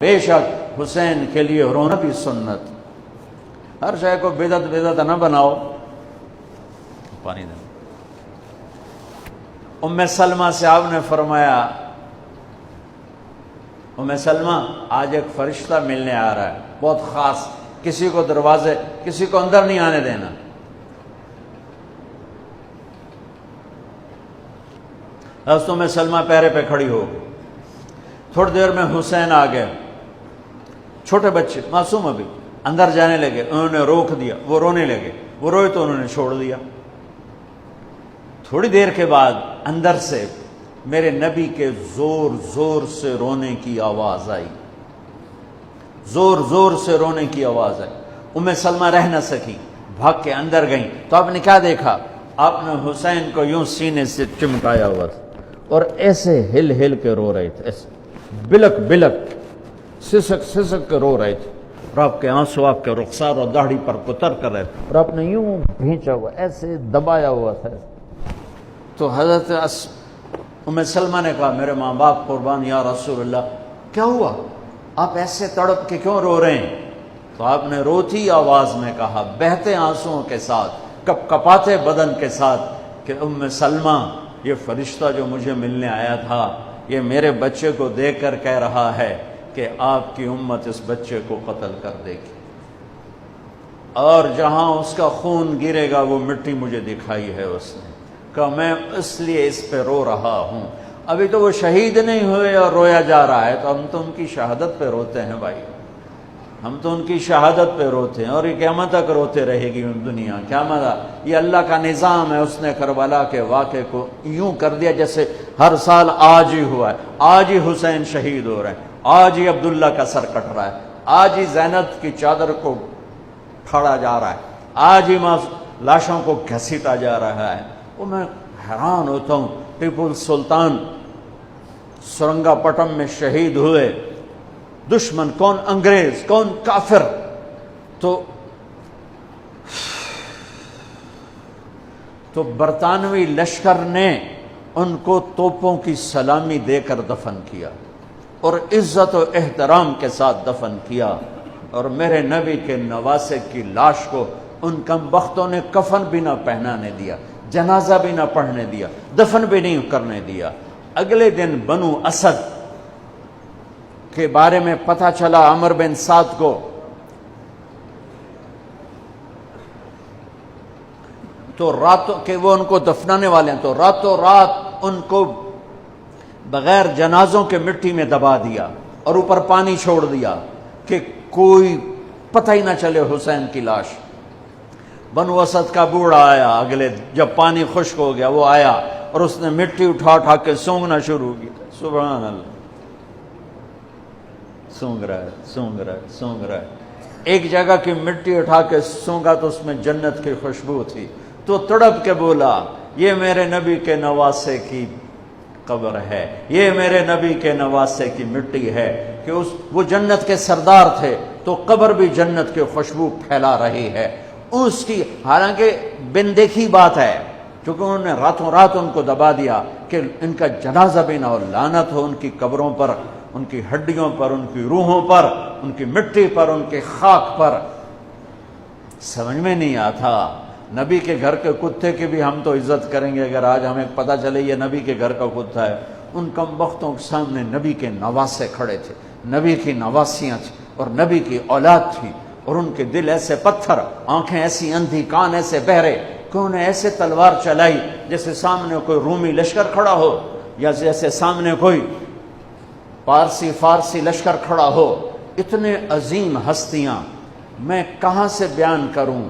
بے شک حسین کے لیے رونا بھی سنت. ہر شے کو بدعت نہ بناؤ. پانی دیں. ام سلمہ سے آپ نے فرمایا، ام سلمہ آج ایک فرشتہ ملنے آ رہا ہے بہت خاص، کسی کو کسی کو اندر نہیں آنے دینا. حضرت ام سلمہ پیرے پہ کھڑی ہو گئی. تھوڑی دیر میں حسین آ گئے، چھوٹے بچے معصوم ابھی، اندر جانے لگے. انہوں نے روک دیا، وہ رونے لگے. وہ روئے تو انہوں نے چھوڑ دیا. تھوڑی دیر کے بعد اندر سے میرے نبی کے زور زور سے رونے کی آواز آئی. زور زور سے رونے کی آواز آئی. ام سلمہ رہ نہ سکی، بھاگ کے اندر گئیں. تو آپ نے کیا دیکھا؟ آپ نے حسین کو یوں سینے سے چمٹایا ہوا تھا اور ایسے ہل ہل کے رو رہے تھے، ایسے بلک بلک سسک سسک کے رو رہے تھے. اور آپ کے آنسو آپ کے رخسار اور داڑھی پر اتر کر رہے تھے، اور آپ نے یوں بھینچا ہوا، ایسے دبایا ہوا تھا. تو حضرت ام سلمہ نے کہا، میرے ماں باپ قربان یا رسول اللہ، کیا ہوا؟ آپ ایسے تڑپ کے کیوں رو رہے ہیں؟ تو آپ نے روتی آواز میں کہا، بہتے آنسوؤں کے ساتھ، کپ کپاتے بدن کے ساتھ، کہ ام سلمہ، یہ فرشتہ جو مجھے ملنے آیا تھا، یہ میرے بچے کو دیکھ کر کہہ رہا ہے کہ آپ کی امت اس بچے کو قتل کر دے گی، اور جہاں اس کا خون گرے گا وہ مٹی مجھے دکھائی ہے. اس نے کہا، میں اس لیے اس پہ رو رہا ہوں. ابھی تو وہ شہید نہیں ہوئے اور رویا جا رہا ہے، تو ہم تو ان کی شہادت پہ روتے ہیں بھائی. ہم تو ان کی شہادت پہ روتے ہیں، اور یہ قیامت تک روتے رہے گی دنیا. قیامت، یہ اللہ کا نظام ہے. اس نے کربلا کے واقعے کو یوں کر دیا جیسے ہر سال آج ہی ہوا ہے. آج ہی حسین شہید ہو رہے ہیں، آج ہی عبداللہ کا سر کٹ رہا ہے، آج ہی زینب کی چادر کو پھاڑا جا رہا ہے، آج ہی لاشوں کو گھسیٹا جا رہا ہے. وہ میں حیران ہوتا ہوں. ٹیپو سلطان سرنگا پٹم میں شہید ہوئے. دشمن کون؟ انگریز. کون؟ کافر. تو برطانوی لشکر نے ان کو توپوں کی سلامی دے کر دفن کیا، اور عزت و احترام کے ساتھ دفن کیا. اور میرے نبی کے نواسے کی لاش کو ان کم بختوں نے کفن بھی نہ پہنانے دیا، جنازہ بھی نہ پڑھنے دیا، دفن بھی نہیں کرنے دیا. اگلے دن بنو اسد کے بارے میں پتہ چلا عمر بن سعد کو، تو راتوں کہ وہ ان کو دفنانے والے ہیں، تو راتوں رات ان کو بغیر جنازوں کے مٹی میں دبا دیا اور اوپر پانی چھوڑ دیا کہ کوئی پتہ ہی نہ چلے حسین کی لاش. بنو اسد کا بوڑھا آیا اگلے، جب پانی خشک ہو گیا وہ آیا اور اس نے مٹی اٹھا اٹھا کے سونگنا شروع کی. سبحان اللہ، سونگ رہا ہے، سونگ رہا ہے، سونگ رہا ہے. ایک جگہ کی مٹی اٹھا کے سونگا تو اس میں جنت کی خوشبو تھی. تو تڑپ کے بولا، یہ میرے نبی کے نواسے کی قبر ہے، یہ میرے نبی کے نواسے کی مٹی ہے. کہ وہ جنت کے سردار تھے تو قبر بھی جنت کی خوشبو پھیلا رہی ہے اس کی. حالانکہ بن دیکھی بات ہے، کیونکہ انہوں نے راتوں رات ان کو دبا دیا کہ ان کا جنازہ بھی نہ ہو. لعنت ہو ان کی قبروں پر، ان کی ہڈیوں پر، ان کی روحوں پر، ان کی مٹی پر، ان کے خاک پر. سمجھ میں نہیں آتا. نبی کے گھر کے کتے کی بھی ہم تو عزت کریں گے اگر آج ہمیں پتہ چلے یہ نبی کے گھر کا کتا ہے. ان کم بختوں کے سامنے نبی کے نواسے کھڑے تھے، نبی کی نواسیاں تھیں اور نبی کی اولاد تھی، اور ان کے دل ایسے پتھر، آنکھیں ایسی اندھی، کان ایسے بہرے کہ انہیں ایسے تلوار چلائی جیسے سامنے کوئی رومی لشکر کھڑا ہو، یا جیسے سامنے کوئی فارسی لشکر کھڑا ہو. اتنے عظیم ہستیاں میں کہاں سے بیان کروں؟